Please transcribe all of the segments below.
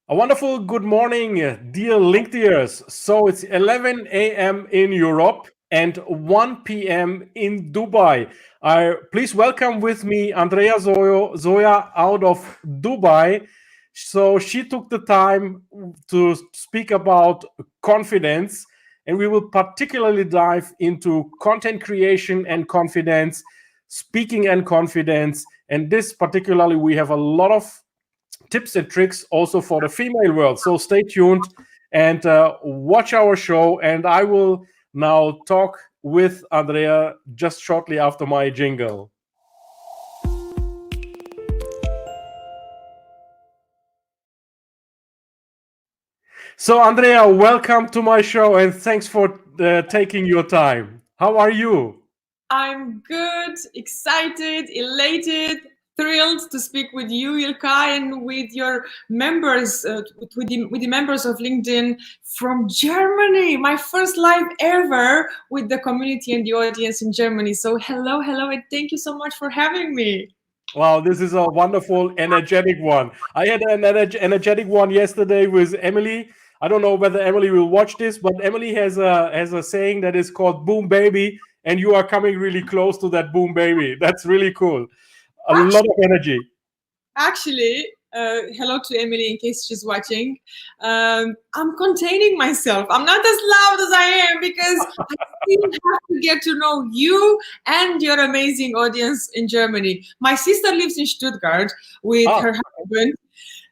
A wonderful good morning, dear LinkedIners. So it's 11 a.m. in Europe and 1 p.m. in Dubai. Please welcome with me Andreea Zoia out of Dubai. So she took the time to speak about confidence, and we will particularly dive into content creation and confidence, speaking and confidence. And this particularly, we have a lot of tips and tricks also for the female world. So stay tuned and watch our show. And I will now talk with Andrea just shortly after my jingle. So, Andrea, welcome to my show and thanks for taking your time. How are you? I'm good, excited, elated, thrilled to speak with you, Ilka, and with your members, with the members of LinkedIn from Germany. My first live ever with the community and the audience in Germany. So hello, and thank you so much for having me. Wow, this is a wonderful, energetic one. I had an energetic one yesterday with Emily. I don't know whether Emily will watch this, but Emily has a saying that is called "Boom Baby," and you are coming really close to that "Boom Baby." That's really cool. A lot of energy. Actually, hello to Emily in case she's watching. I'm containing myself. I'm not as loud as I am because I still have to get to know you and your amazing audience in Germany. My sister lives in Stuttgart with Ah, her husband.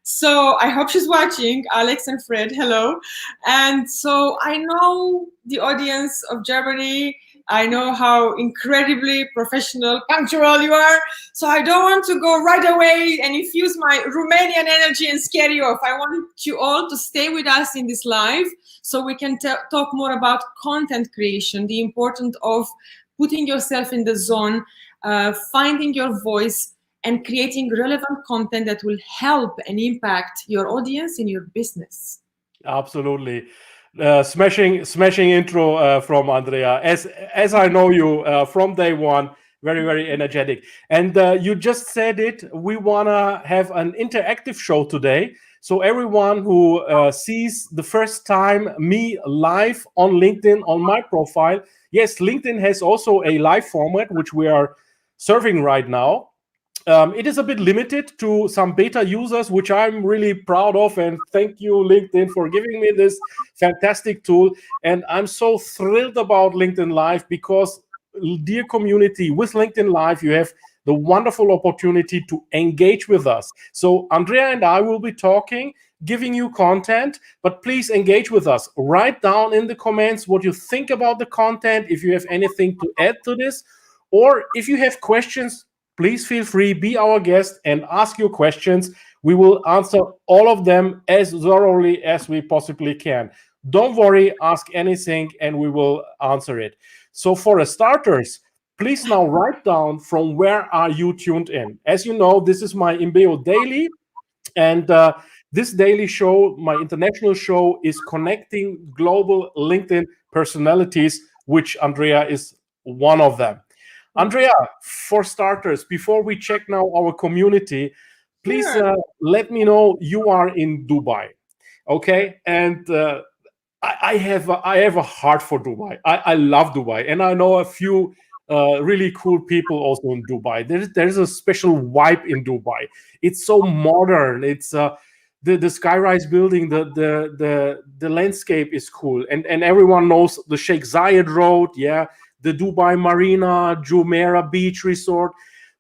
So I hope she's watching, Alex and Fred. Hello. And so I know the audience of Germany. I know how incredibly professional, punctual you are. So I don't want to go right away and infuse my Romanian energy and scare you off. I want you all to stay with us in this live so we can talk more about content creation, the importance of putting yourself in the zone, finding your voice, and creating relevant content that will help and impact your audience in your business. absolutely. Smashing intro from Andrea. As I know you from day one, very energetic. And you just said it. We wanna have an interactive show today. So everyone who sees the first time me live on LinkedIn on my profile, yes, LinkedIn has also a live format which we are serving right now. It is a bit limited to some beta users, which I'm really proud of. And thank you, LinkedIn, for giving me this fantastic tool. And I'm so thrilled about LinkedIn Live because, dear community, with LinkedIn Live, you have the wonderful opportunity to engage with us. So, Andrea and I will be talking, giving you content, but please engage with us. Write down in the comments what you think about the content, if you have anything to add to this, or if you have questions, please feel free, be our guest, and ask your questions. We will answer all of them as thoroughly as we possibly can. Don't worry, ask anything, and we will answer it. So, for the starters, please now write down from where are you tuned in. As you know, this is my IMBEO Daily, and this daily show, my international show, is connecting global LinkedIn personalities, which Andrea is one of them. Andrea, for starters, before we check now our community, please Sure. let me know you are in Dubai, okay? And I have a heart for Dubai. I love Dubai, and I know a few really cool people also in Dubai. There's a special vibe in Dubai. It's so modern. It's the skyrise building, the landscape is cool, and everyone knows the Sheikh Zayed Road, yeah, the Dubai Marina, Jumeirah Beach Resort.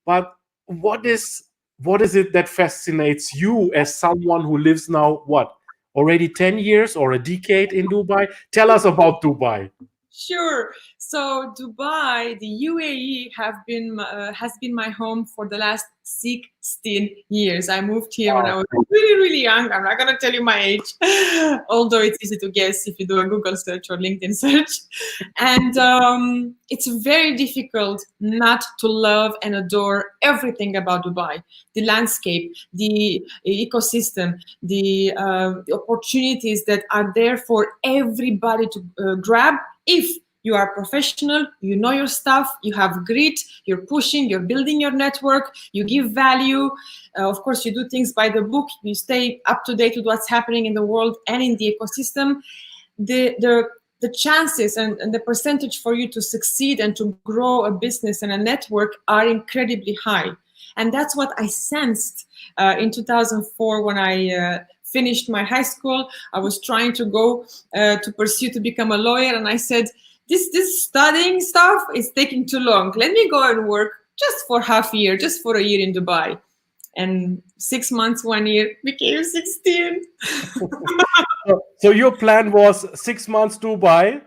But what is what is it that fascinates you as someone who lives now what already 10 years or a decade in Dubai? Tell us about Dubai. Sure. So Dubai, the UAE, has been my home for the last 16 years. I moved here when I Wow. was really young. I'm not gonna tell you my age, although it's easy to guess if you do a Google search or LinkedIn search. And it's very difficult not to love and adore everything about Dubai: the landscape, the ecosystem, the opportunities that are there for everybody to grab if You are professional, you know your stuff, you have grit, you're pushing, you're building your network, you give value. Of course, you do things by the book, you stay up to date with what's happening in the world and in the ecosystem. The chances and the percentage for you to succeed and to grow a business and a network are incredibly high. And that's what I sensed in 2004 when I finished my high school. I was trying to go to pursue to become a lawyer, and I said, this studying stuff is taking too long. Let me go and work just for half a year, just for a year in Dubai. And 6 months, 1 year became 16. So your plan was 6 months Dubai,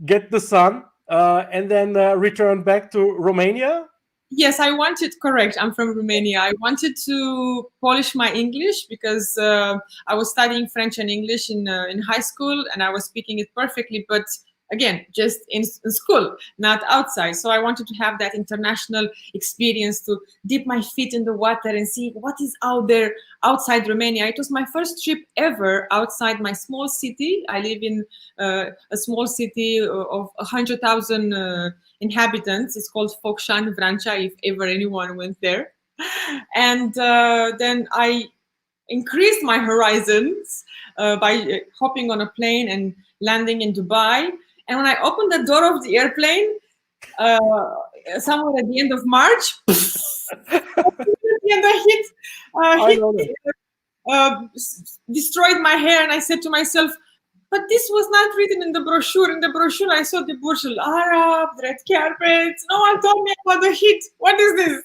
get the sun, and then return back to Romania? Yes, I wanted, correct. I'm from Romania. I wanted to polish my English because I was studying French and English in high school, and I was speaking it perfectly. But again, just in school, not outside. So I wanted to have that international experience, to dip my feet in the water and see what is out there outside Romania. It was my first trip ever outside my small city. I live in a small city of 100,000 inhabitants. It's called Focșani, Vrancea, if ever anyone went there. And then I increased my horizons by hopping on a plane and landing in Dubai. And when I opened the door of the airplane, somewhere at the end of March, and destroyed my hair. And I said to myself, but this was not written in the brochure. In the brochure, I saw the Burj Al Arab, the red carpets. No one told me about the heat. What is this?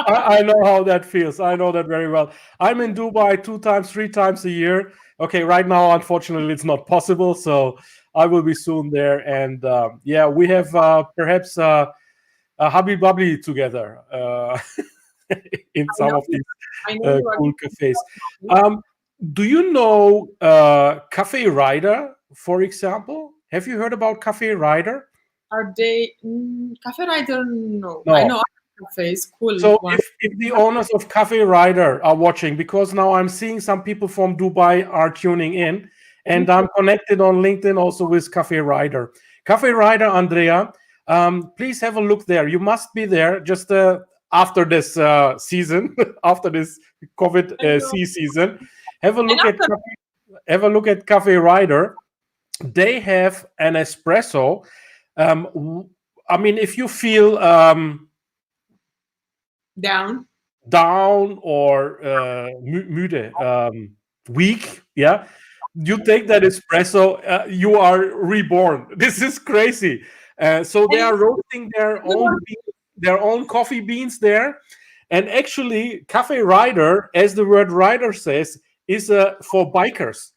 I know how that feels. I know that very well. I'm in Dubai 2 times, 3 times a year. Okay, right now, unfortunately, it's not possible. So I will be soon there. And yeah, we have perhaps a hubby bubbly together in some of these cool cafes. Do you know Cafe Rider, for example? Have you heard about Cafe Rider? Are they Cafe Rider? No. I know other cafes. Cool. So if the owners of Cafe Rider are watching, because now I'm seeing some people from Dubai are tuning in, and I'm connected on LinkedIn also with Cafe Rider. Cafe Rider, Andreea, please have a look there. You must be there just after this season, after this COVID season. Have a look at Cafe Rider. They have an espresso. I mean, if you feel down or müde, weak, yeah, you take that espresso, you are reborn. This is crazy. So they are roasting their own coffee beans there, and actually, Cafe Rider, as the word rider says, is for bikers.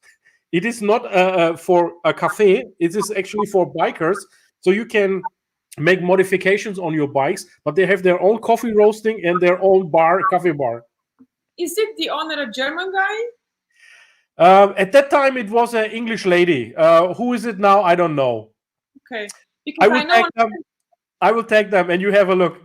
It is not for a cafe. It is actually for bikers. So you can make modifications on your bikes, but they have their own coffee roasting and their own cafe bar. Is it the owner a German guy? At that time, it was an English lady. Who is it now? I don't know. Okay. Because I will tag them and you have a look.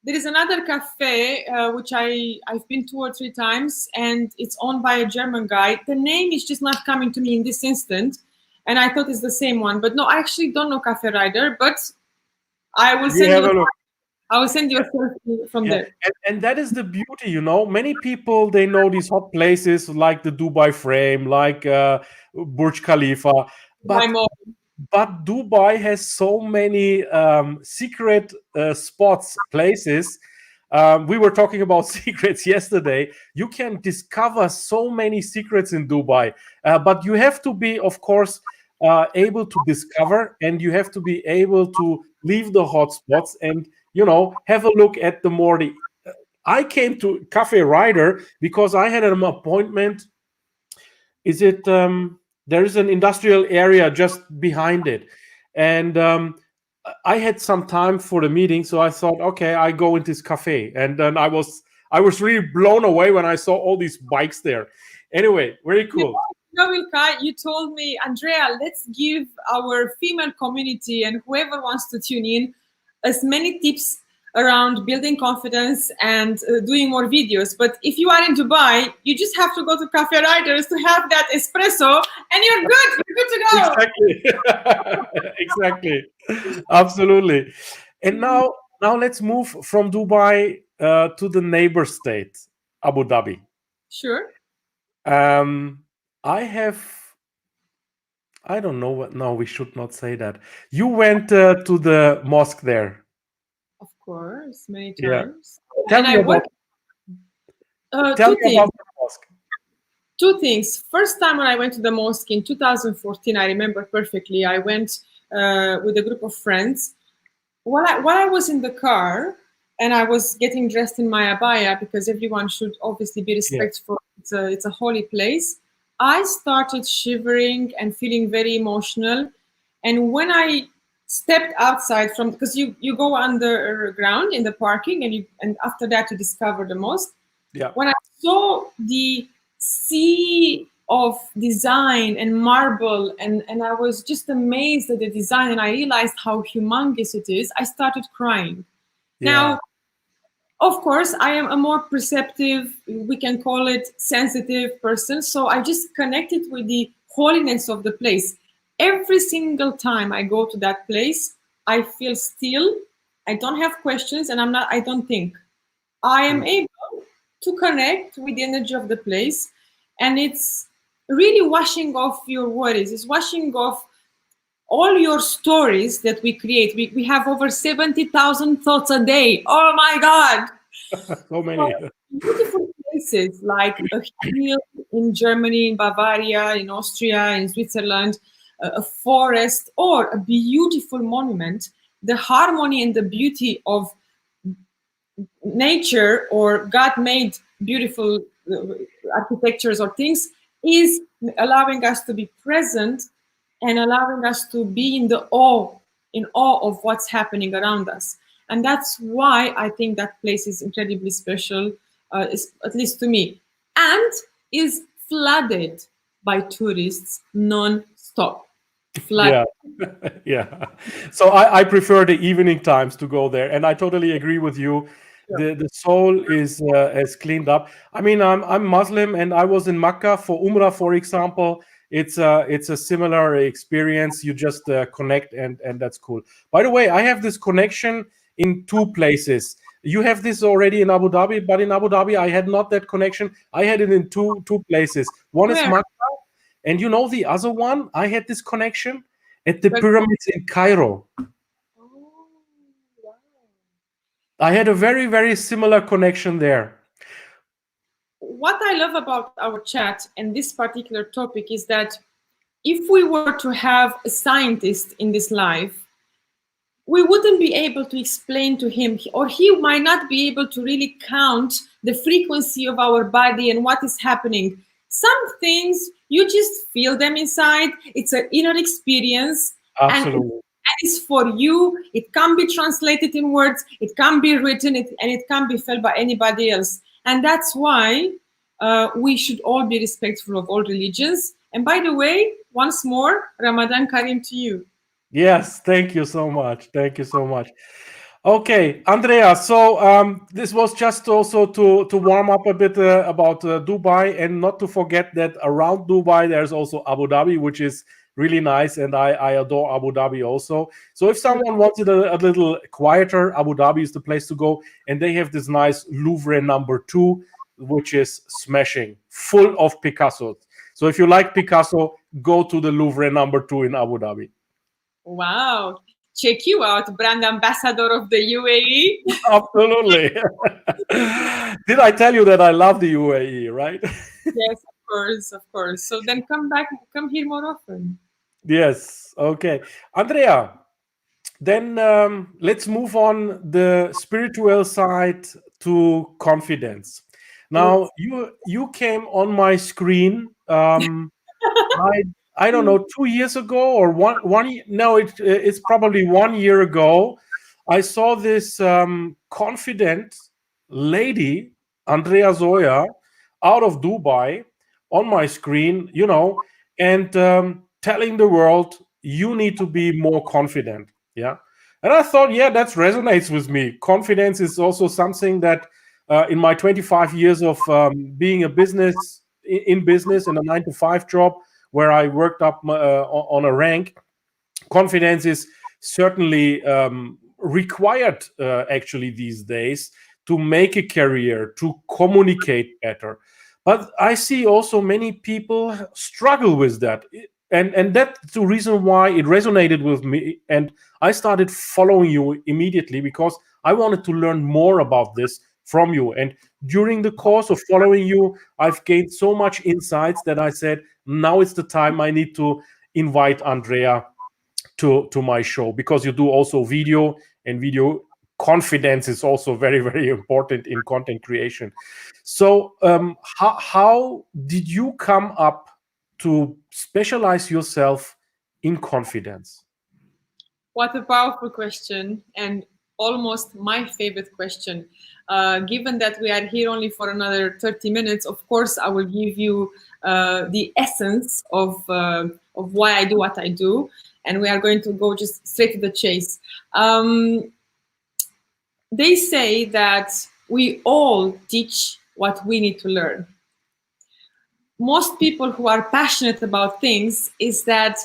There is another cafe which I've been 2 or 3 times, and it's owned by a German guy. The name is just not coming to me in this instant, and I thought it's the same one. But no, I actually don't know Cafe Rider, but I will send you. I will send you a selfie from there. And that is the beauty, you know. Many people, they know these hot places like the Dubai Frame, like Burj Khalifa, but Dubai has so many secret spots, places. We were talking about secrets yesterday. You can discover so many secrets in Dubai, but you have to be, of course, able to discover, and you have to be able to leave the hot spots and, you know, have a look at the more. I came to Cafe Rider because I had an appointment. Is it? There is an industrial area just behind it, and I had some time for the meeting, so I thought, okay, I go into this cafe, and then I was really blown away when I saw all these bikes there. Anyway, very cool. Milka, you told me, Andreea, let's give our female community and whoever wants to tune in as many tips around building confidence and doing more videos. But if you are in Dubai, you just have to go to Cafe Riders to have that espresso, and you're good. You're good to go. Exactly. Exactly. Absolutely. And now let's move from Dubai to the neighbor state, Abu Dhabi. Sure. I don't know what. No, we should not say that. You went to the mosque there. Of course, many Yeah. times. Tell And me I about. work. Tell Two me things. about the mosque. Two things. First time when I went to the mosque in 2014, I remember perfectly. I went with a group of friends. While I was in the car and I was getting dressed in my abaya, because everyone should obviously be Yeah. respectful. It's a holy place. I started shivering and feeling very emotional. And when I stepped outside from, because you go underground in the parking, and after that you discover the mosque. Yeah. When I saw the sea of design and marble, and I was just amazed at the design, and I realized how humongous it is, I started crying. Yeah. Now, of course, I am a more perceptive, we can call it sensitive person, so I just connected with the holiness of the place. Every single time I go to that place, I feel still, I don't have questions, and I don't think. I am able to connect with the energy of the place, and it's really washing off your worries. It's washing off all your stories that we create. We have over 70,000 thoughts a day. Oh my God. So many. Beautiful places like a hill in Germany, in Bavaria, in Austria, in Switzerland, a forest, or a beautiful monument. The harmony and the beauty of nature or God made beautiful architectures or things is allowing us to be present and allowing us to be in awe of what's happening around us. And that's why I think that place is incredibly special, at least to me, and is flooded by tourists non-stop. Flooded. Yeah. Yeah. So I prefer the evening times to go there, and I totally agree with you. The soul is cleaned up. I mean, I'm Muslim, and I was in Mecca for Umrah, for example. It's a similar experience. You just connect, and that's cool. By the way, I have this connection in two places. You have this already in Abu Dhabi, but in Abu Dhabi, I had not that connection. I had it in two places. One is Where? Mecca, and you know the other one. I had this connection at the Where? pyramids in Cairo. Oh, wow. I had a very, very similar connection there. What I love about our chat and this particular topic is that if we were to have a scientist in this life, we wouldn't be able to explain to him, or he might not be able to really count the frequency of our body and what is happening. Some things you just feel them inside. It's an inner experience. Absolutely. And it's for you. It can be translated in words. It can be written, and it can be felt by anybody else. And that's why we should all be respectful of all religions. And by the way, once more, Ramadan Kareem to you. Yes, thank you so much. Thank you so much. Okay, Andrea. So this was just also to warm up a bit about Dubai, and not to forget that around Dubai there's also Abu Dhabi, which is really nice, and I adore Abu Dhabi also. So if someone wanted a little quieter, Abu Dhabi is the place to go, and they have this nice Louvre #2, which is smashing, full of Picassos. So if you like Picasso, go to the Louvre #2 in Abu Dhabi. Wow. Check you out, brand ambassador of the UAE. Absolutely. Did I tell you that I love the UAE, right? Yes, of course, of course. So then come here more often. Yes. Okay. Andrea, then let's move on the spiritual side to confidence. Now, you came on my screen. I don't know, 2 years ago or no, it's probably 1 year ago. I saw this confident lady, Andreea Zoia, out of Dubai on my screen, and telling the world, you need to be more confident. Yeah. And I thought, yeah, that resonates with me. Confidence is also something that in my 25 years of being in business in a 9 to 5 job where I worked up on a rank, confidence is certainly required actually these days to make a career, to communicate better. But I see also many people struggle with that. And that's the reason why it resonated with me. And I started following you immediately because I wanted to learn more about this from you. And during the course of following you, I've gained so much insights that I said, now it's the time I need to invite Andreea to my show, because you do also video, and video confidence is also very, very important in content creation. So how did you come up to specialize yourself in confidence? What a powerful question, and almost my favorite question. Given that we are here only for another 30 minutes, of course, I will give you the essence of why I do what I do, and we are going to go just straight to the chase. They say that we all teach what we need to learn. Most people who are passionate about things is that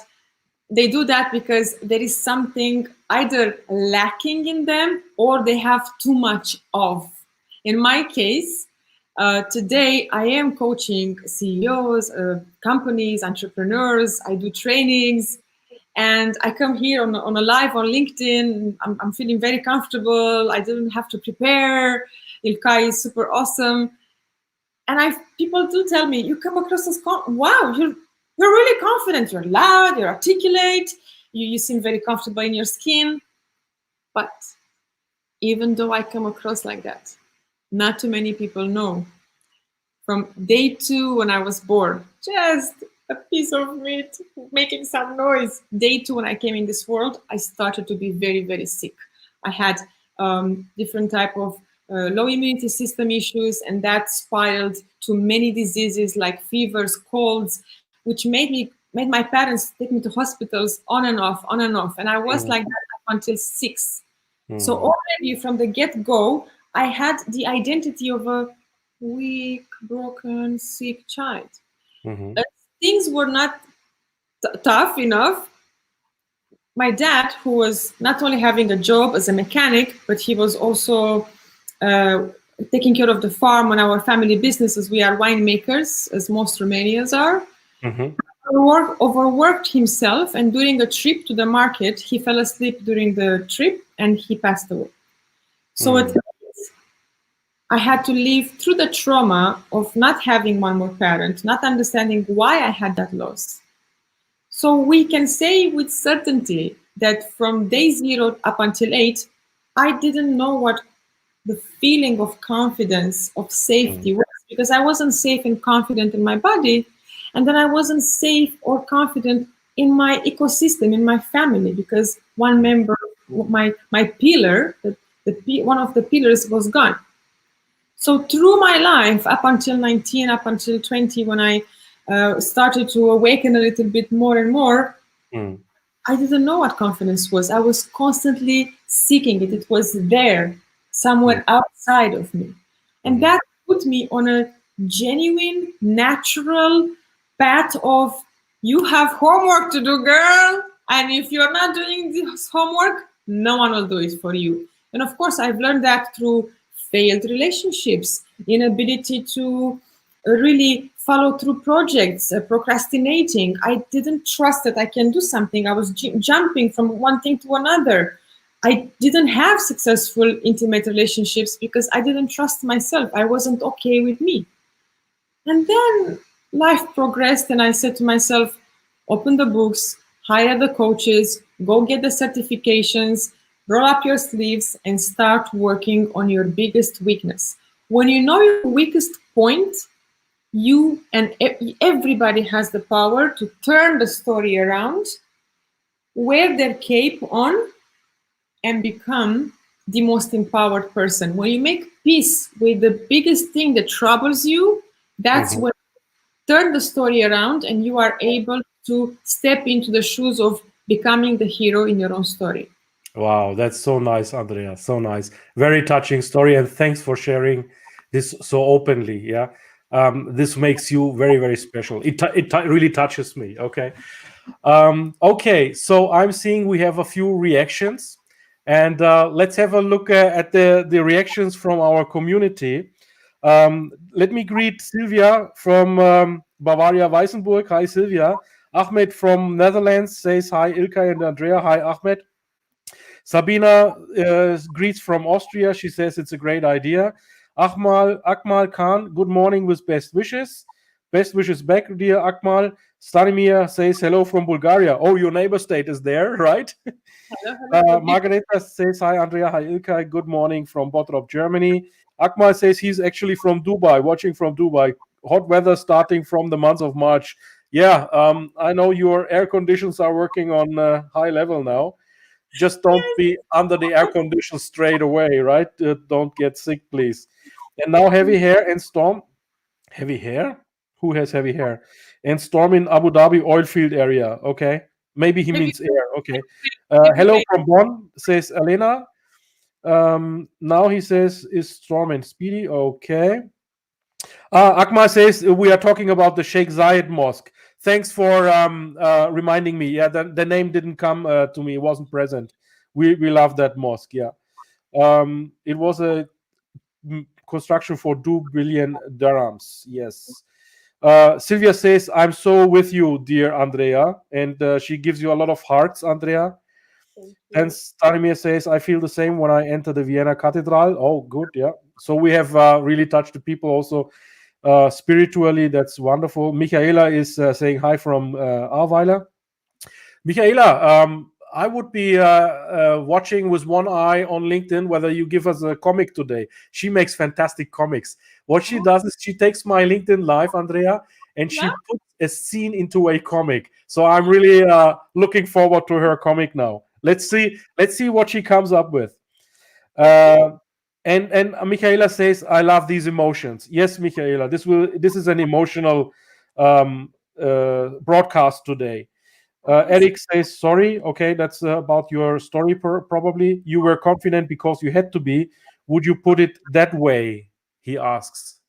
they do that because there is something either lacking in them or they have too much of. In my case, today I am coaching CEOs, companies, entrepreneurs. I do trainings, and I come here on a live on LinkedIn. I'm feeling very comfortable. I didn't have to prepare. Ilkay is super awesome. And people do tell me, you come across as, wow, you're really confident, you're loud, you're articulate, you seem very comfortable in your skin. But even though I come across like that, not too many people know. From day 2 when I was born, just a piece of meat making some noise. Day 2 when I came in this world, I started to be very, very sick. I had different type of low immunity system issues, and that spiraled to many diseases like fevers, colds, which made my parents take me to hospitals on and off. And I was like that up until 6. So already from the get-go, I had the identity of a weak, broken, sick child. Things were not tough enough. My dad, who was not only having a job as a mechanic, but he was also taking care of the farm on our family businesses. We are winemakers, as most Romanians are. Overworked himself, and during a trip to the market, he fell asleep during the trip and he passed away. So I had to live through the trauma of not having one more parent, not understanding why I had that loss. So we can say with certainty that from day 0 up until 8, I didn't know what the feeling of confidence, of safety was, because I wasn't safe and confident in my body. And then I wasn't safe or confident in my ecosystem, in my family, because one member, my pillar, one of the pillars was gone. So through my life, up until 19, up until 20, when I started to awaken a little bit more and more, I didn't know what confidence was. I was constantly seeking it. It was there, somewhere outside of me. And that put me on a genuine, natural path of, you have homework to do, girl. And if you're not doing this homework, no one will do it for you. And of course, I've learned that through failed relationships, inability to really follow through projects, procrastinating. I didn't trust that I can do something. I was jumping from one thing to another. I didn't have successful intimate relationships because I didn't trust myself. I wasn't okay with me. And then life progressed, and I said to myself, open the books, hire the coaches, go get the certifications, roll up your sleeves, and start working on your biggest weakness. When you know your weakest point, you and everybody has the power to turn the story around, wear their cape on, and become the most empowered person. When you make peace with the biggest thing that troubles you, that's when you turn the story around and you are able to step into the shoes of becoming the hero in your own story. Wow, that's so nice, Andreea. So nice. Very touching story, and thanks for sharing this so openly. Yeah, this makes you very, very special. It really touches me. Okay. Okay, so I'm seeing we have a few reactions, and let's have a look at the reactions from our community. Let me greet Sylvia from Bavaria Weissenburg. Hi, Sylvia. Ahmed from Netherlands says hi, Ilkay and Andrea. Hi, Ahmed. Sabina greets from Austria. She says it's a great idea. Akmal Khan, good morning with best wishes. Best wishes back, dear Akmal. Stanimir says hello from Bulgaria. Oh, your neighbor state is there, right? Hello, hello. Margareta says hi, Andrea. Hi, Ilkay. Good morning from Bottrop, Germany. Akmal says he's actually from Dubai, watching from Dubai. Hot weather starting from the month of March. Yeah, I know your air conditions are working on high level now. Just don't be under the air condition straight away, right? Don't get sick, please. And now heavy hair and storm. Heavy hair? Who has heavy hair? And storm in Abu Dhabi oil field area. Okay. Maybe he Heavy, means air. Okay. heavy Hello rain. from Bonn, says Elena. Now he says, is storm and speedy? Okay. Akmal says we are talking about the Sheikh Zayed Mosque. Thanks for reminding me. Yeah, the name didn't come to me. It wasn't present. We love that mosque. Yeah, it was a construction for 2 billion dirhams. Yes. Sylvia says, "I'm so with you, dear Andrea," and she gives you a lot of hearts, Andrea. Thank And you. Stanimir says, "I feel the same when I enter the Vienna Cathedral." Oh, good. Yeah. So we have really touched the people also spiritually. That's wonderful. Michaela is saying hi from Ahrweiler. Michaela, I would be watching with one eye on LinkedIn whether you give us a comic today. She makes fantastic comics. What she Oh, does is she takes my LinkedIn live, Andrea, and yeah. she puts a scene into a comic. So I'm really looking forward to her comic now. Let's see. Let's see what she comes up with. Okay. Uh, and Michaela says, "I love these emotions." Yes, Michaela, this is an emotional broadcast today. Awesome. Eric says, "Sorry, okay, that's about your story. Probably you were confident because you had to be. Would you put it that way?" He asks.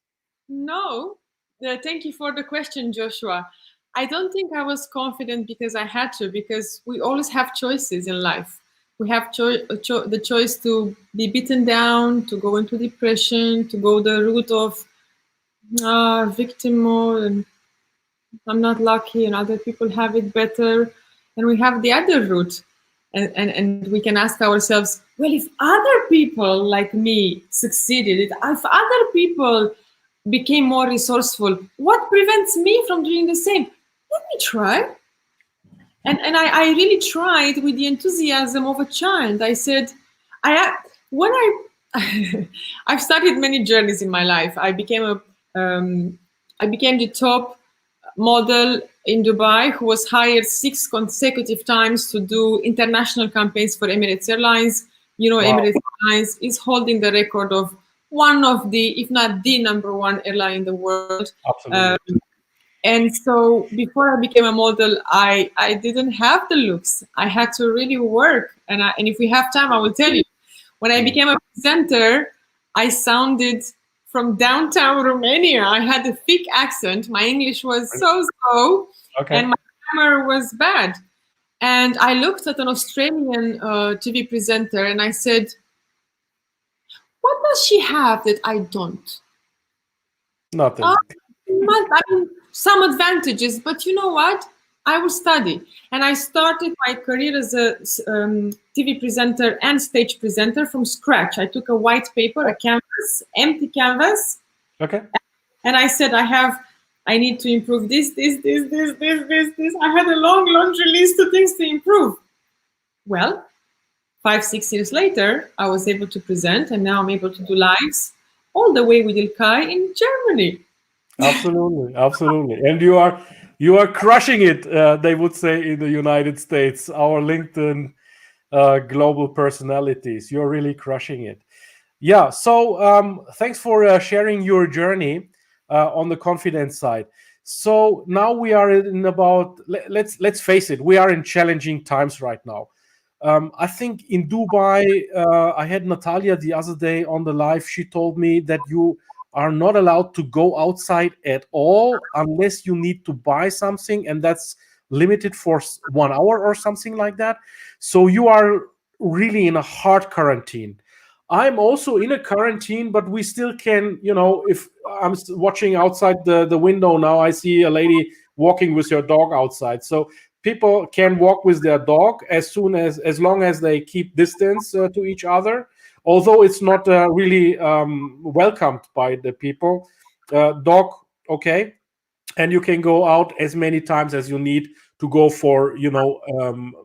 No, thank you for the question, Joshua. I don't think I was confident because I had to, because we always have choices in life. We have the choice to be beaten down, to go into depression, to go the route of victim mode, and I'm not lucky, and other people have it better. And we have the other route. And we can ask ourselves, well, if other people like me succeeded, if other people became more resourceful, what prevents me from doing the same? Let me try. And I really tried with the enthusiasm of a child. I said, when I I've started many journeys in my life. I became the top model in Dubai who was hired 6 consecutive times to do international campaigns for Emirates Airlines. You know, Wow, Emirates Airlines is holding the record of one of the, if not the number one airline in the world. absolutely. And so before I became a model, I didn't have the looks. I had to really work. And if we have time, I will tell you. When I became a presenter, I sounded from downtown Romania. I had a thick accent. My English was so, Okay. and my grammar was bad. And I looked at an Australian TV presenter and I said, what does she have that I don't? Nothing. I mean, some advantages, but you know what? I will study. And I started my career as a TV presenter and stage presenter from scratch. I took a white paper, a canvas, empty canvas, Okay. and I said, I need to improve this. I had a long laundry list of things to improve. Well, 5, 6 years later, I was able to present, and now I'm able to do lives all the way with Ilkay in Germany. Absolutely, absolutely. And you are crushing it. They would say in the United States, our LinkedIn global personalities. You're really crushing it. Yeah. So thanks for sharing your journey on the confidence side. So now we are in about let's face it, we are in challenging times right now. I think in Dubai, I had Natalia the other day on the live. She told me that you are not allowed to go outside at all unless you need to buy something, and that's limited for 1 hour or something like that. So you are really in a hard quarantine. I'm also in a quarantine, but we still can, if I'm watching outside the window now, I see a lady walking with her dog outside. So people can walk with their dog as long as they keep distance to each other, although it's not really welcomed by the people. Dog, okay, and you can go out as many times as you need to go for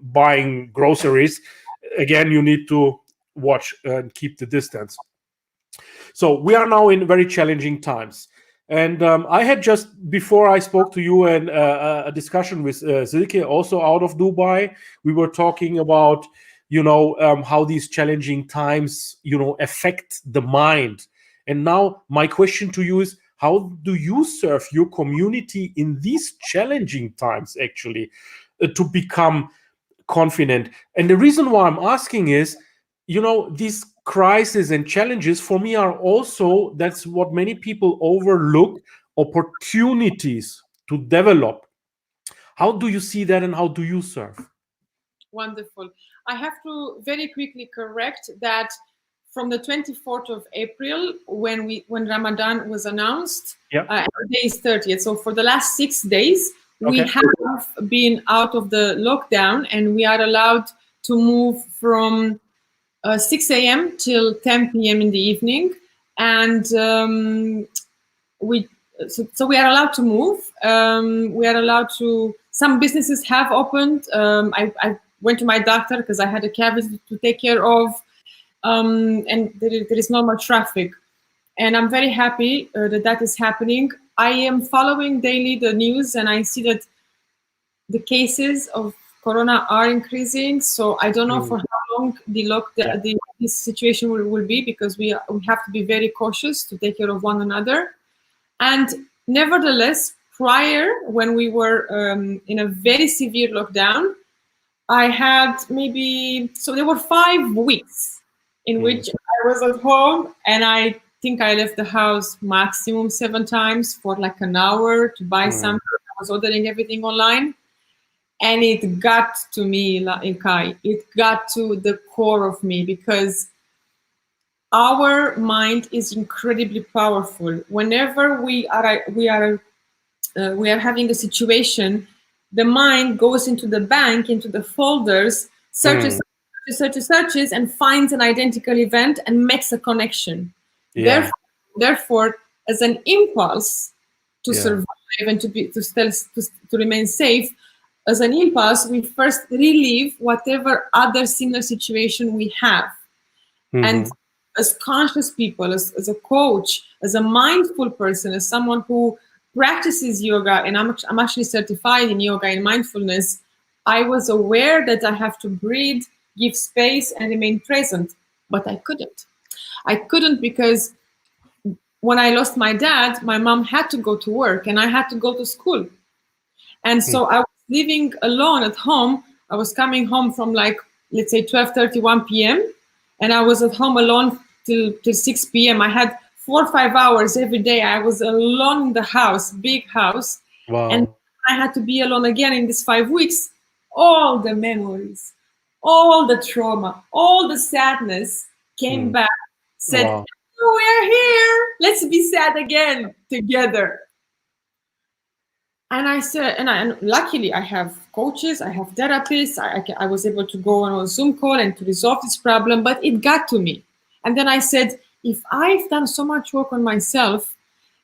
buying groceries. Again, you need to watch and keep the distance. So we are now in very challenging times. And I had just before I spoke to you and a discussion with Silke, also out of Dubai. We were talking about how these challenging times affect the mind. And now my question to you is, how do you serve your community in these challenging times actually to become confident? And the reason why I'm asking is, these crises and challenges for me are also, that's what many people overlook, opportunities to develop. How do you see that and how do you serve? Wonderful. I have to very quickly correct that from the 24th of April, when Ramadan was announced, today is 30th. So for the last 6 days, we have been out of the lockdown, and we are allowed to move from 6 a.m. till 10 p.m. in the evening. And we are allowed to move. We are allowed to, some businesses have opened. I went to my doctor because I had a cavity to take care of. And there is not much traffic, and I'm very happy that is happening. I am following daily the news, and I see that the cases of corona are increasing. So I don't know for how long this situation will be, because we have to be very cautious to take care of one another. And nevertheless, prior, when we were in a very severe lockdown, I had there were 5 weeks in which I was at home, and I think I left the house maximum 7 times for like an hour to buy something. I was ordering everything online, and it got to me, Ilkay. It got to the core of me, because our mind is incredibly powerful. Whenever we are having a situation, the mind goes into the bank, into the folders, searches, and finds an identical event and makes a connection. Therefore, as an impulse to survive and to remain safe, as an impulse, we first relieve whatever other similar situation we have. And as conscious people, as a coach, as a mindful person, as someone who practices yoga, and I'm actually certified in yoga and mindfulness, I was aware that I have to breathe, give space, and remain present. But I couldn't. I couldn't because when I lost my dad, my mom had to go to work and I had to go to school. And so I was living alone at home. I was coming home from let's say 12:31 p.m. and I was at home alone till 6 p.m. I had 4 or 5 hours every day. I was alone in the house, big house. Wow. And I had to be alone again in these 5 weeks. All the memories, all the trauma, all the sadness came back, said, Wow. We're here. Let's be sad again together. And I said, and luckily I have coaches, I have therapists. I was able to go on a Zoom call and to resolve this problem, but it got to me. And then I said, if I've done so much work on myself,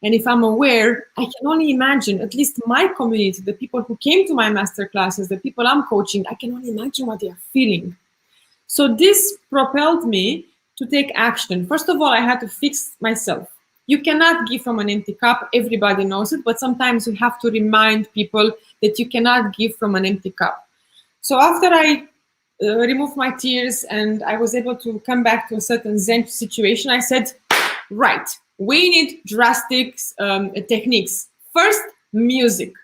and if I'm aware, I can only imagine, at least my community, the people who came to my master classes, the people I'm coaching, I can only imagine what they are feeling. So this propelled me to take action. First of all, I had to fix myself. You cannot give from an empty cup. Everybody knows it, but sometimes you have to remind people that you cannot give from an empty cup. So after I removed my tears and I was able to come back to a certain Zen situation, I said, right, we need drastic techniques. First, music.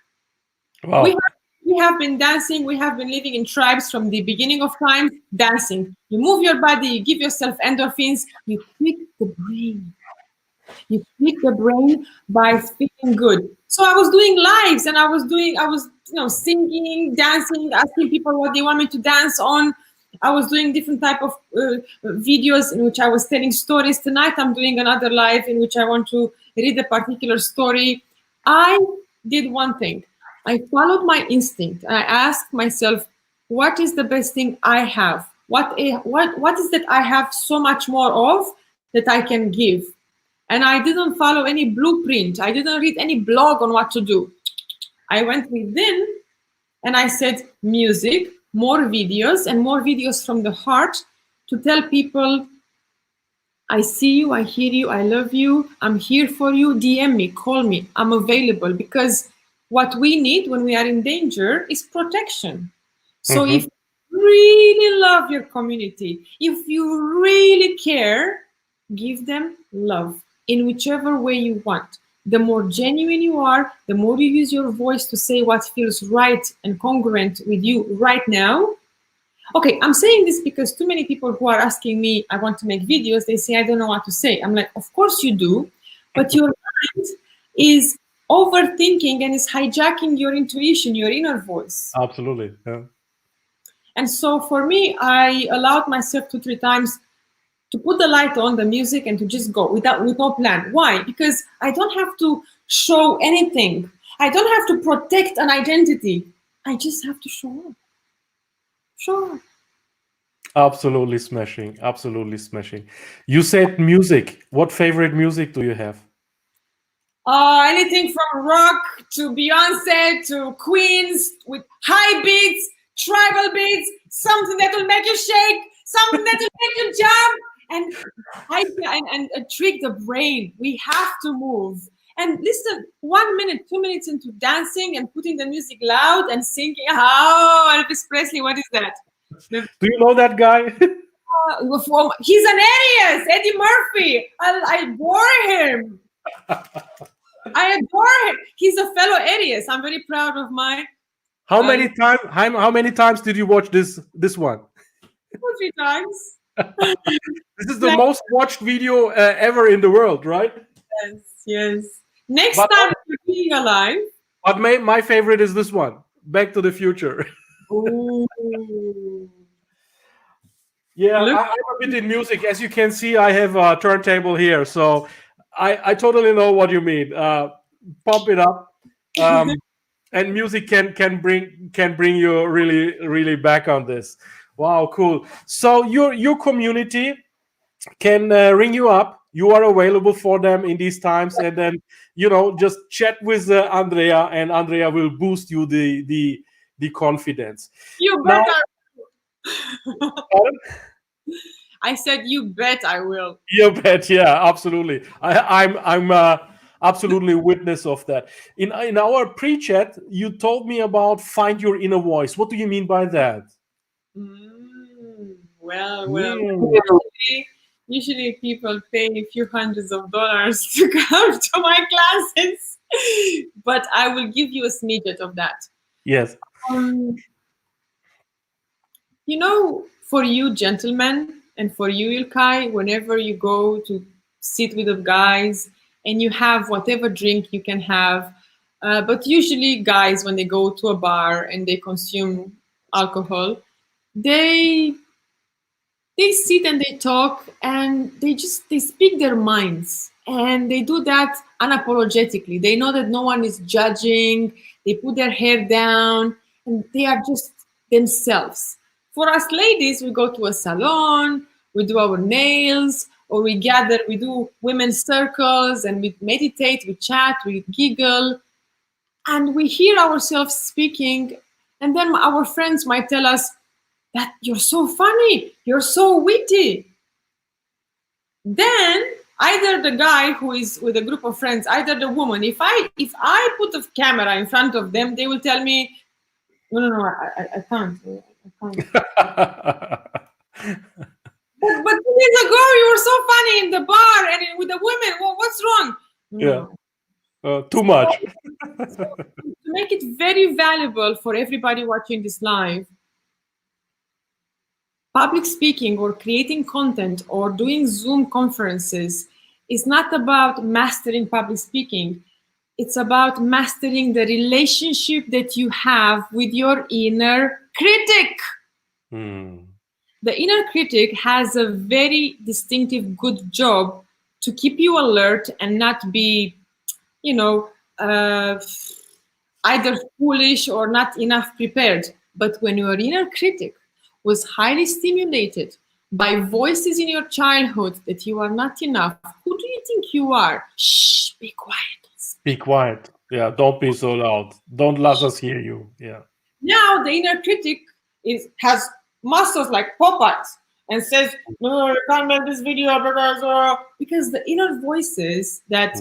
Wow. We we have been dancing. We have been living in tribes from the beginning of time, dancing. You move your body, you give yourself endorphins, you trick the brain. You trick the brain by feeling good. So I was doing lives, and I was singing, dancing, asking people what they want me to dance on. I was doing different type of videos in which I was telling stories. Tonight I'm doing another live in which I want to read a particular story. I did one thing. I followed my instinct. I asked myself, what is the best thing I have? What is that I have so much more of that I can give? And I didn't follow any blueprint. I didn't read any blog on what to do. I went within and I said, music, more videos, and more videos from the heart to tell people, I see you, I hear you, I love you, I'm here for you, DM me, call me, I'm available. Because what we need when we are in danger is protection. So if you really love your community, if you really care, give them love in whichever way you want. The more genuine you are, the more you use your voice to say what feels right and congruent with you right now. Okay, I'm saying this because too many people who are asking me, I want to make videos, they say, I don't know what to say. I'm like, of course you do, but your mind is overthinking and is hijacking your intuition, your inner voice. Absolutely. Yeah. And so for me, I allowed myself 2-3 times to put the light on, the music, and to just go with no plan. Why? Because I don't have to show anything. I don't have to protect an identity. I just have to show up. Show up. Absolutely smashing. Absolutely smashing. You said music. What favorite music do you have? Anything from rock to Beyonce to Queens with high beats, tribal beats, something that will make you shake, something that will make you jump. And trick the brain. We have to move. And listen, 1 minute, 2 minutes into dancing and putting the music loud and singing. Oh, Elvis Presley, what is that? Do you know that guy? He's an Aries, Eddie Murphy. I adore him. I adore him. He's a fellow Aries. I'm very proud of my. How many times did you watch this one? 2-3 times. This is the most watched video ever in the world, right? Yes. Next time we're being alive. But my favorite is this one, Back to the Future. Ooh. Yeah, I'm a bit in music. As you can see, I have a turntable here, so I totally know what you mean. Pump it up, and music can bring you really back on this. Wow, cool. So your community can ring you up. You are available for them in these times, and then just chat with Andreea, and Andreea will boost you the confidence. You bet. I said, you bet I will. You bet, yeah, absolutely. I'm absolutely witness of that. In our pre-chat, you told me about find your inner voice. What do you mean by that? Well. Usually people pay a few hundreds of dollars to come to my classes, but I will give you a snippet of that. Yes. For you gentlemen, and for you, Ilkay, whenever you go to sit with the guys and you have whatever drink you can have, but usually guys, when they go to a bar and they consume alcohol, they sit and they talk and they speak their minds, and they do that unapologetically. They know that no one is judging. They put their hair down and they are just themselves. For us ladies, we go to a salon, we do our nails, or we gather, we do women's circles, and we meditate, we chat, we giggle, and we hear ourselves speaking. And then our friends might tell us that you're so funny, you're so witty. Then either the guy who is with a group of friends, either the woman, if I put a camera in front of them, they will tell me, no, I can't. But 2 days ago you were so funny in the bar and with the women. Well, what's wrong? Yeah, too much. To make it very valuable for everybody watching this live, public speaking or creating content or doing Zoom conferences is not about mastering public speaking. It's about mastering the relationship that you have with your inner critic. The inner critic has a very distinctive, good job to keep you alert and not be, either foolish or not enough prepared. But when your inner critic was highly stimulated by voices in your childhood that you are not enough, who do you think you are? Shh, be quiet. Be quiet. Yeah, don't be so loud. Don't let us hear you. Yeah. Now the inner critic has muscles like Popeyes and says, no, you can't make this video, because the inner voices that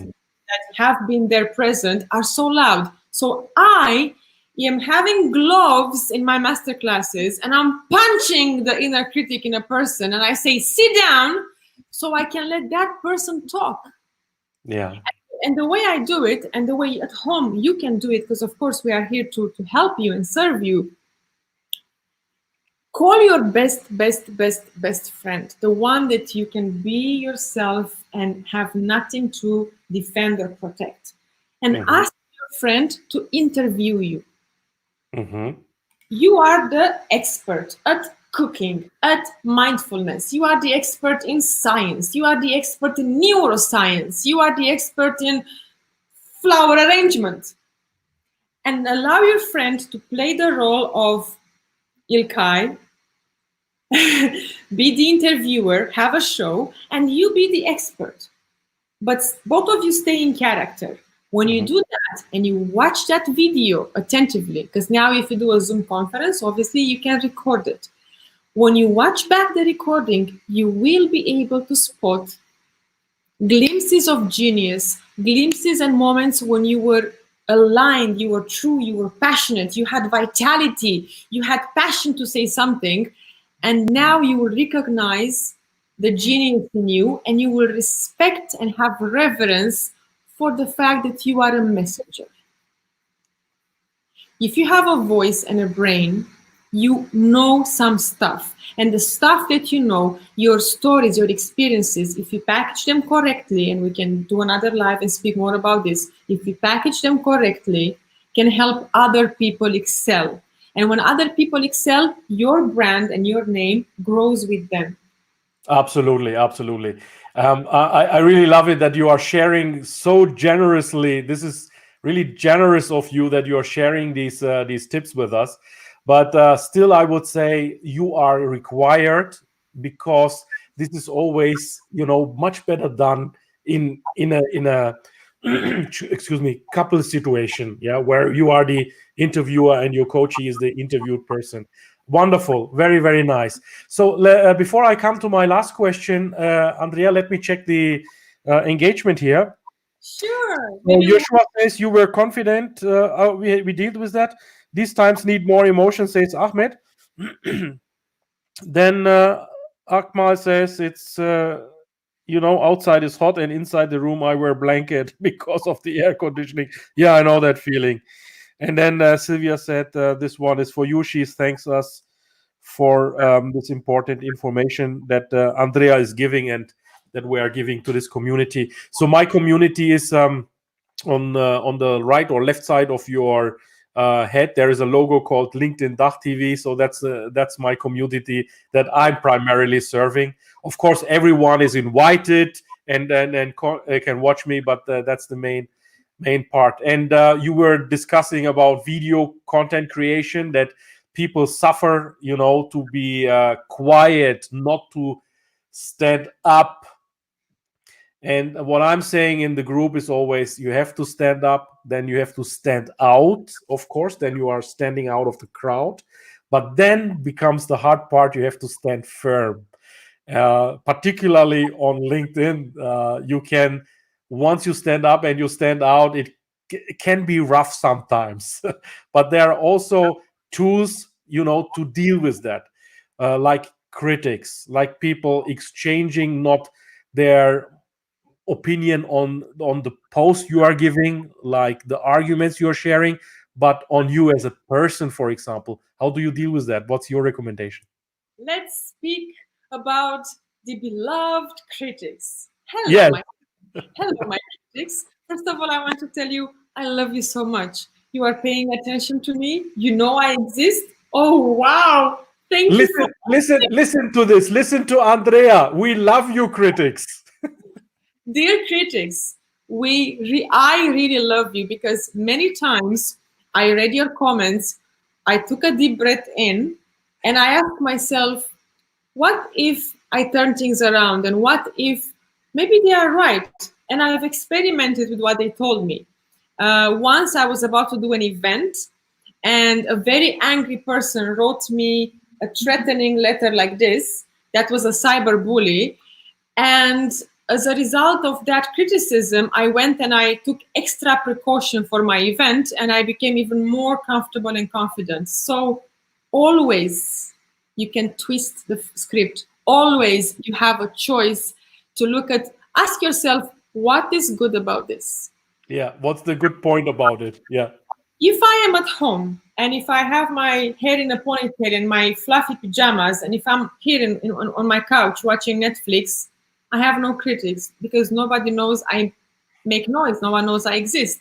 have been there present are so loud. So I am having gloves in my master classes and I'm punching the inner critic in a person and I say, sit down, so I can let that person talk. Yeah. And the way I do it, and the way at home you can do it, because of course we are here to help you and serve you. Call your best friend, the one that you can be yourself and have nothing to defend or protect. And ask your friend to interview you. You are the expert at cooking, at mindfulness. You are the expert in science. You are the expert in neuroscience. You are the expert in flower arrangement. And allow your friend to play the role of Ilkay, be the interviewer, have a show, and you be the expert. But both of you stay in character. When you do that and you watch that video attentively, because now if you do a Zoom conference, obviously you can record it. When you watch back the recording, you will be able to spot glimpses of genius, glimpses and moments when you were aligned, you were true, you were passionate, you had vitality, you had passion to say something, and now you will recognize the genius in you and you will respect and have reverence for the fact that you are a messenger. If you have a voice and a brain, you know some stuff. And the stuff that you know, your stories, your experiences, if you package them correctly, and we can do another live and speak more about this, if you package them correctly, can help other people excel. And when other people excel, your brand and your name grows with them. Absolutely, absolutely. I really love it that you are sharing so generously. This is really generous of you that you are sharing these tips with us. But still, I would say you are required, because this is always, much better done in a excuse me, couple situation, where you are the interviewer and your coachee is the interviewed person. Wonderful, very, very nice. So before I come to my last question, Andreea, let me check the engagement here. Sure. So Joshua says you were confident. We dealt with that. These times need more emotion, says Ahmed. Then Akmal says it's outside is hot and inside the room I wear blanket because of the air conditioning. Yeah, I know that feeling. And then Sylvia said this one is for you. She thanks us for this important information that Andreea is giving and that we are giving to this community. So my community is on the right or left side of your head. There is a logo called LinkedIn Dach TV. So that's my community that I'm primarily serving. Of course, everyone is invited and can watch me, but that's the main part. And you were discussing about video content creation, that people suffer, to be quiet, not to stand up. And what I'm saying in the group is always, you have to stand up, then you have to stand out, of course, then you are standing out of the crowd. But then becomes the hard part, you have to stand firm. Particularly on LinkedIn, you can, once you stand up and you stand out, it can be rough sometimes. But there are also tools, to deal with that, like critics, like people exchanging not their opinion on the post you are giving, like the arguments you're sharing, but on you as a person, for example. How do you deal with that? What's your recommendation? Let's speak about the beloved critics. Yes. Hello, my critics. First of all, I want to tell you, I love you so much. You are paying attention to me. You know I exist. Oh, wow. Thank you for Listen to this. Listen to Andreea. We love you, critics. Dear critics, I really love you because many times I read your comments, I took a deep breath in, and I asked myself, what if I turn things around, and what if maybe they are right? And I've experimented with what they told me. Once I was about to do an event, and a very angry person wrote me a threatening letter like this. That was a cyber bully. And as a result of that criticism, I went and I took extra precaution for my event, and I became even more comfortable and confident. So always you can twist the script. Always you have a choice to ask yourself, what is good about this? Yeah, what's the good point about it? Yeah. If I am at home and if I have my hair in a ponytail and my fluffy pajamas, and if I'm here on my couch watching Netflix, I have no critics because nobody knows I make noise. No one knows I exist.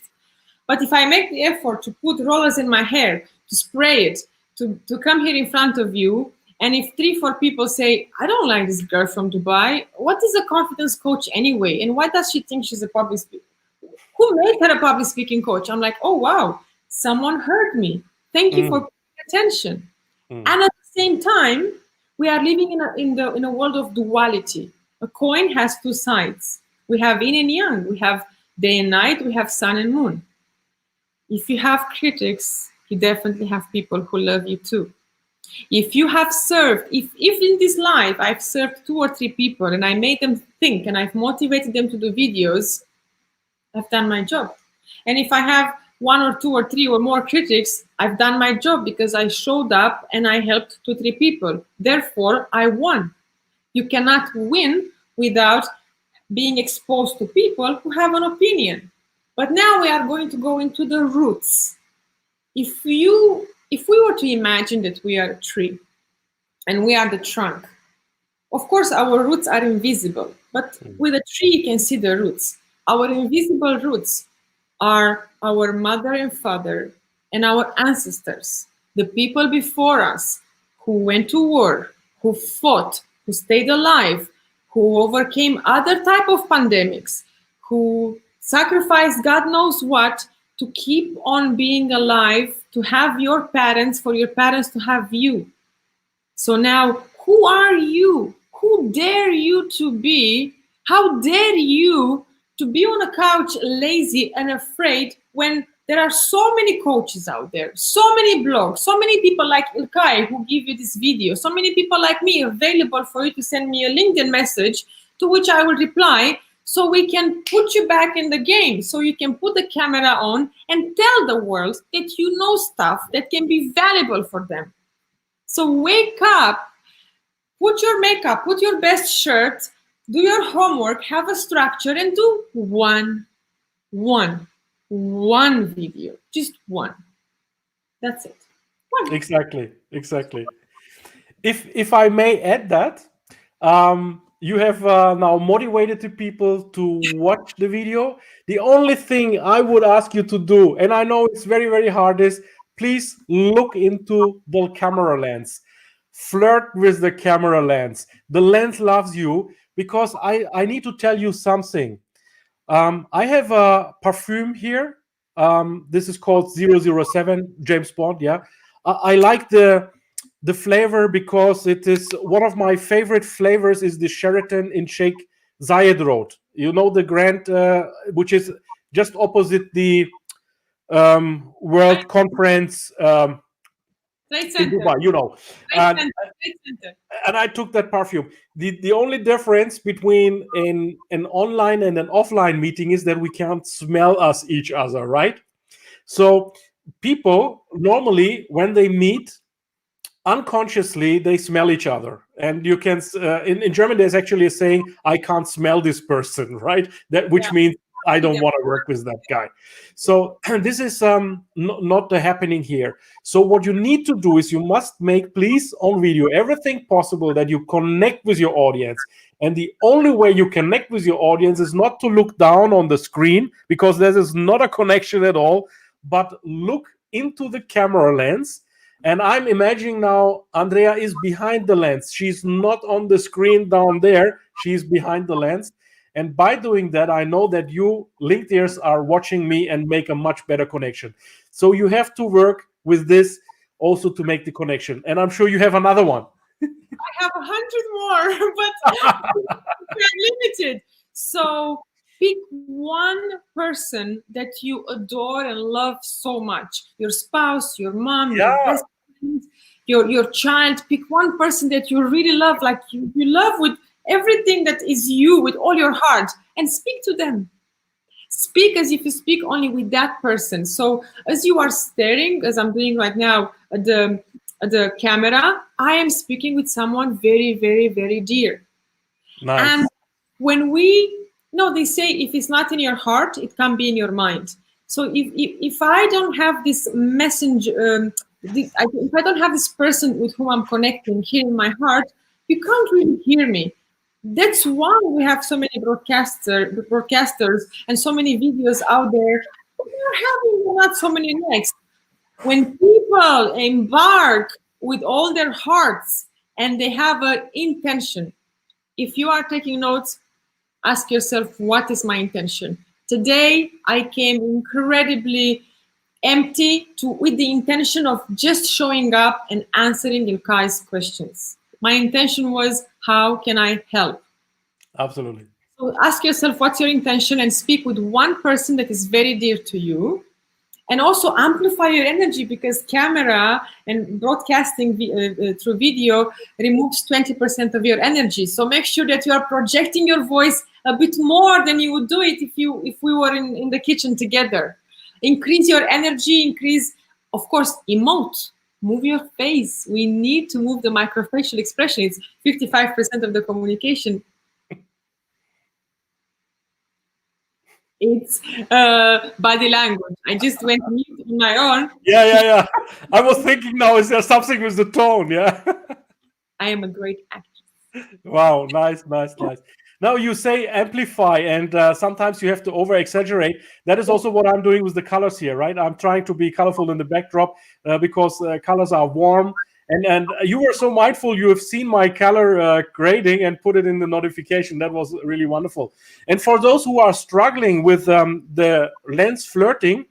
But if I make the effort to put rollers in my hair, to spray it, to come here in front of you, and if 3-4 people say, I don't like this girl from Dubai, what is a confidence coach anyway? And why does she think she's a public speaker? Who made her a public speaking coach? I'm like, oh, wow, someone heard me. Thank you for paying attention. And at the same time, we are living in a world of duality. A coin has two sides. We have yin and yang. We have day and night. We have sun and moon. If you have critics, you definitely have people who love you too. If you have served, if in this life I've served 2 or 3 people and I made them think and I've motivated them to do videos, I've done my job. And if I have 1 or 2 or 3 or more critics, I've done my job because I showed up and I helped 2 or 3 people. Therefore, I won. You cannot win without being exposed to people who have an opinion. But now we are going to go into the roots. If we were to imagine that we are a tree and we are the trunk, of course our roots are invisible, but with a tree you can see the roots. Our invisible roots are our mother and father and our ancestors, the people before us who went to war, who fought, who stayed alive, who overcame other type of pandemics, who sacrificed God knows what to keep on being alive, to have your parents, for your parents to have you. So now, who are you? Who dare you to be? How dare you to be on a couch lazy and afraid when there are so many coaches out there, so many blogs, so many people like Ilkay who give you this video, so many people like me available for you to send me a LinkedIn message to which I will reply, so we can put you back in the game, so you can put the camera on and tell the world that you know stuff that can be valuable for them. So wake up, put your makeup, put your best shirt, do your homework, have a structure, and do one video, just one. That's it. One. Exactly. If I may add that, you have now motivated the people to watch the video. The only thing I would ask you to do, and I know it's very, very hard, is please look into the camera lens. Flirt with the camera lens. The lens loves you, because I need to tell you something. I have a perfume here. This is called 007, James Bond. Yeah, I like the flavor because it is one of my favorite flavors. Is the Sheraton in Sheikh Zayed Road. You know the Grand, which is just opposite the World Conference. Trade In Center. Dubai, you know, Trade Center. and I took that perfume. The only difference between an online and an offline meeting is that we can't smell us each other, right? So people normally, when they meet, unconsciously they smell each other, and you can in German there's actually a saying, I can't smell this person, right? That which means I don't want to work with that guy. So this is not the happening here. So what you need to do is you must make, please, on video, everything possible that you connect with your audience. And the only way you connect with your audience is not to look down on the screen, because there is not a connection at all, but look into the camera lens. And I'm imagining now Andreea is behind the lens. She's not on the screen down there. She's behind the lens. And by doing that, I know that you LinkedIners are watching me and make a much better connection. So you have to work with this also to make the connection. And I'm sure you have another one. I have 100 more, but they're limited. So pick one person that you adore and love so much. Your spouse, your mom, your best friend, your child. Pick one person that you really love, like you love with everything that is you, with all your heart, and speak to them. Speak as if you speak only with that person. So as you are staring, as I'm doing right now at the camera, I am speaking with someone very, very, very dear. Nice. And when they say if it's not in your heart, it can be in your mind. So if I don't have this messenger, if I don't have this person with whom I'm connecting here in my heart, you can't really hear me. That's why we have so many broadcasters and so many videos out there. They're having not so many likes. When people embark with all their hearts and they have an intention, if you are taking notes, ask yourself, what is my intention? Today, I came incredibly empty with the intention of just showing up and answering Ilkay's questions. My intention was, how can I help? Absolutely. So ask yourself, what's your intention, and speak with one person that is very dear to you. And also amplify your energy, because camera and broadcasting through video removes 20% of your energy. So make sure that you are projecting your voice a bit more than you would do it if we were in the kitchen together. Increase your energy, of course, emote. Move your face. We need to move the microfacial expression. It's 55% of the communication. It's body language. I just went mute on my own. Yeah. I was thinking now, is there something with the tone? Yeah. I am a great actress. Wow, nice. Now you say amplify, and sometimes you have to over-exaggerate. That is also what I'm doing with the colors here, right? I'm trying to be colorful in the backdrop because colors are warm. And you were so mindful. You have seen my color grading and put it in the notification. That was really wonderful. And for those who are struggling with the lens flirting,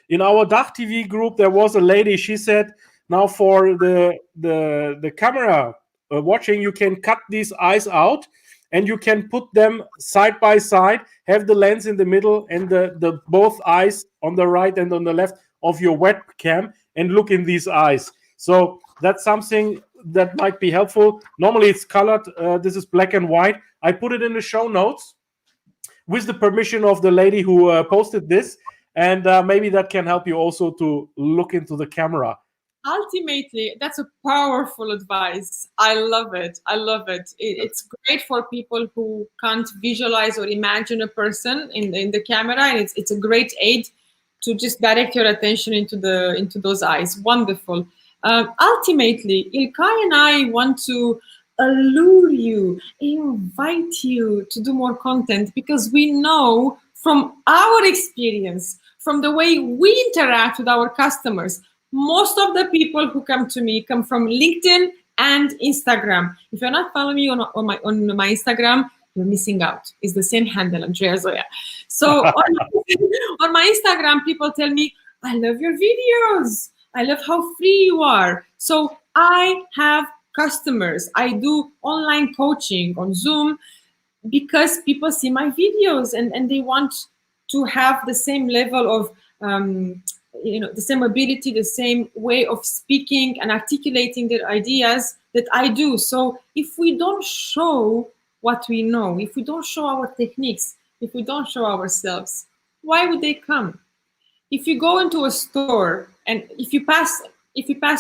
in our DACH TV group, there was a lady. She said, now for the camera watching, you can cut these eyes out, and you can put them side by side, have the lens in the middle and the both eyes on the right and on the left of your webcam, and look in these eyes. So that's something that might be helpful. Normally it's colored. This is black and white. I put it in the show notes with the permission of the lady who posted this. And maybe that can help you also to look into the camera. Ultimately, that's a powerful advice. I love it. It's great for people who can't visualize or imagine a person in the camera, and it's a great aid to just direct your attention into those eyes. Wonderful. Ultimately, Ilkay and I want to allure you, invite you to do more content, because we know from our experience, from the way we interact with our customers, most of the people who come to me come from LinkedIn and Instagram. If you're not following me on my Instagram, you're missing out. It's the same handle, Andreea Zoia. So on my Instagram, people tell me, I love your videos. I love how free you are. So I have customers. I do online coaching on Zoom because people see my videos and they want to have the same level of the same ability, the same way of speaking and articulating their ideas that I do. So if we don't show what we know, if we don't show our techniques, if we don't show ourselves, why would they come? If you go into a store and if you pass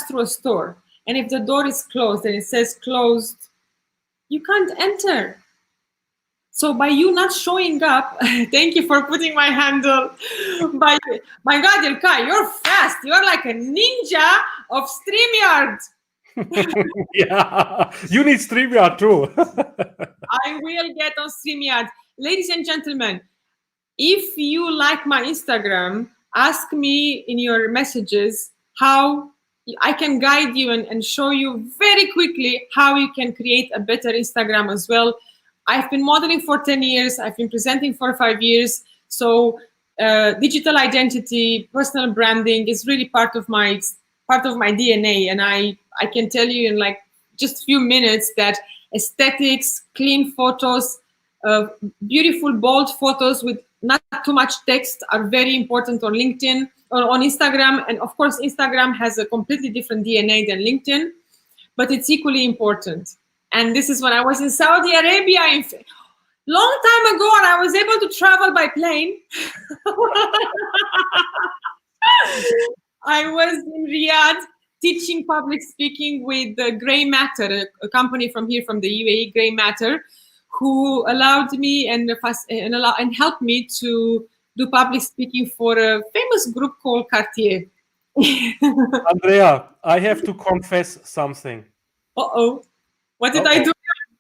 through a store and if the door is closed and it says closed, you can't enter. So by you not showing up, thank you for putting my handle. By my God, Ilkay, you're fast. You're like a ninja of StreamYard. Yeah, you need StreamYard too. I will get on StreamYard. Ladies and gentlemen, if you like my Instagram, ask me in your messages how I can guide you and show you very quickly how you can create a better Instagram as well. I've been modeling for 10 years. I've been presenting for 5 years. So digital identity, personal branding is really part of my DNA. And I can tell you in like just a few minutes that aesthetics, clean photos, beautiful bold photos with not too much text are very important on LinkedIn or on Instagram. And of course, Instagram has a completely different DNA than LinkedIn, but it's equally important. And this is when I was in Saudi Arabia long time ago, and I was able to travel by plane. I was in Riyadh teaching public speaking with Grey Matter, a company from here, from the UAE, Grey Matter, who allowed me and helped me to do public speaking for a famous group called Cartier. Andreea, I have to confess something. Uh-oh. What did I do?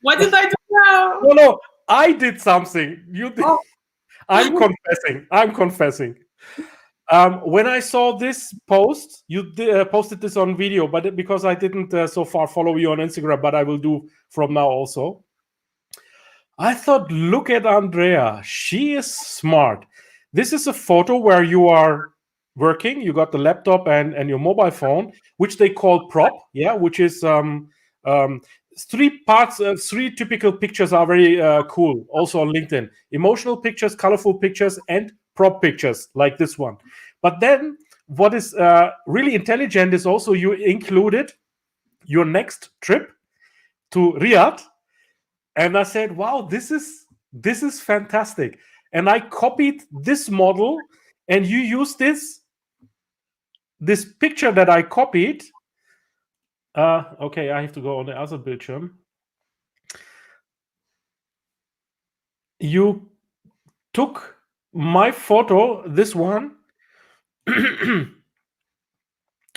What did I do now? No, I did something. You did. Oh. I'm confessing. When I saw this post, you posted this on video, but because I didn't so far follow you on Instagram, but I will do from now also. I thought, look at Andreea. She is smart. This is a photo where you are working. You got the laptop and your mobile phone, which they call prop, yeah, which is three parts. Three typical pictures are very cool. Also on LinkedIn, emotional pictures, colorful pictures, and prop pictures like this one. But then what is really intelligent is also you included your next trip to Riyadh. And I said, wow, this is fantastic. And I copied this model, and you use this picture that I copied. Okay, I have to go on the other bildschirm. You took my photo, this one.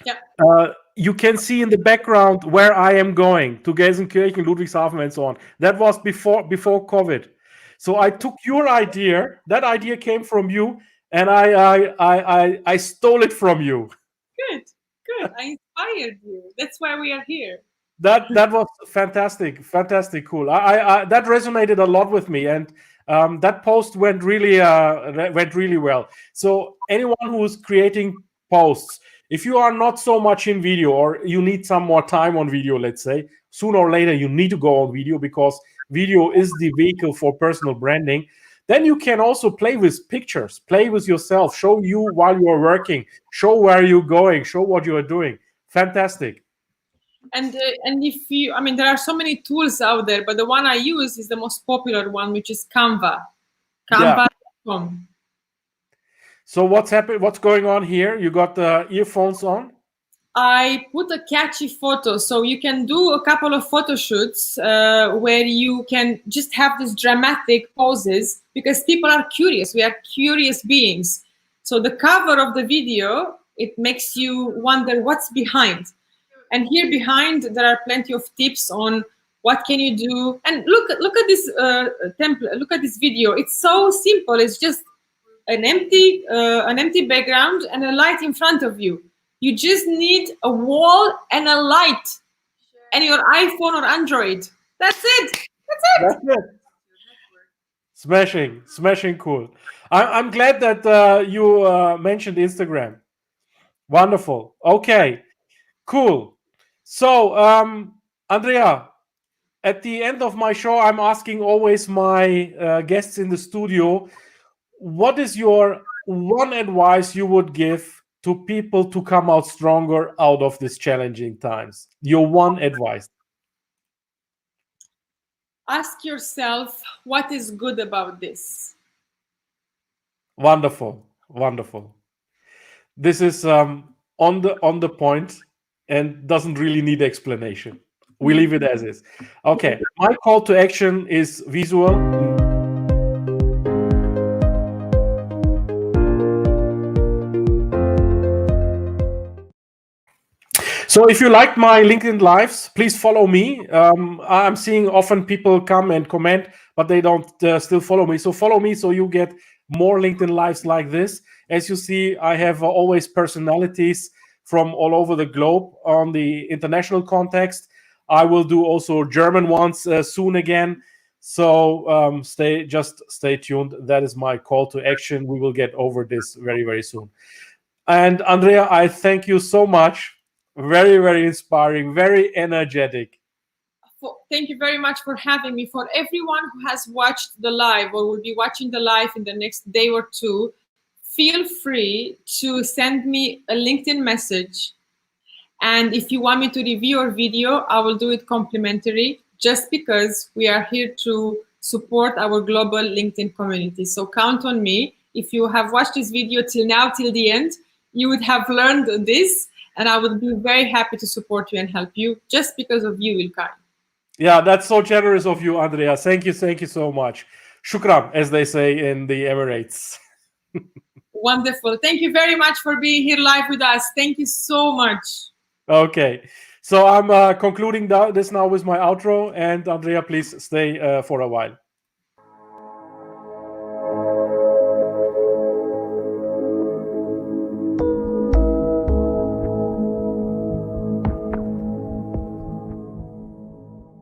Yeah. You can see in the background where I am going to Gelsenkirchen, Ludwigshafen, and so on. That was before COVID. So I took your idea. That idea came from you, and I stole it from you. Good. I inspired you. That's why we are here. That was fantastic, cool. I that resonated a lot with me, and that post went really well. So anyone who's creating posts, if you are not so much in video, or you need some more time on video, let's say, sooner or later you need to go on video, because video is the vehicle for personal branding. Then you can also play with pictures, play with yourself, show you while you're working, show where you're going, show what you are doing. Fantastic. And if you, I mean, there are so many tools out there, but the one I use is the most popular one, which is Canva. Canva.com. Yeah. So what's happening? What's going on here? You got the earphones on? I put a catchy photo, so you can do a couple of photo shoots where you can just have these dramatic poses, because people are curious. We are curious beings. So the cover of the video, it makes you wonder what's behind. And here behind, there are plenty of tips on what can you do. And look at this template. Look at this video. It's so simple. It's just an empty background and a light in front of you. You just need a wall and a light, and your iPhone or Android. That's it. That's it. Smashing, cool. I'm glad that you mentioned Instagram. Wonderful. Okay, cool. So, Andreea, at the end of my show, I'm asking always my guests in the studio, what is your one advice you would give to people to come out stronger out of these challenging times? Your one advice. Ask yourself, what is good about this? Wonderful. This is on the point and doesn't really need explanation. We leave it as is. Okay, my call to action is visual. So if you like my LinkedIn lives, please follow me. I'm seeing often people come and comment, but they don't still follow me. So follow me so you get more LinkedIn lives like this. As you see, I have always personalities from all over the globe on the international context. I will do also German ones soon again. So stay tuned. That is my call to action. We will get over this very, very soon. And Andreea, I thank you so much. Very, very inspiring, very energetic. Thank you very much for having me. For everyone who has watched the live or will be watching the live in the next day or two, feel free to send me a LinkedIn message. And if you want me to review your video, I will do it complimentary, just because we are here to support our global LinkedIn community. So count on me. If you have watched this video till now, till the end, you would have learned this, and I would be very happy to support you and help you just because of you, Ilkay. Yeah, that's so generous of you, Andreea. Thank you so much. Shukran, as they say in the Emirates. Wonderful. Thank you very much for being here live with us. Thank you so much. Okay, so I'm concluding this now with my outro, and Andreea, please stay for a while.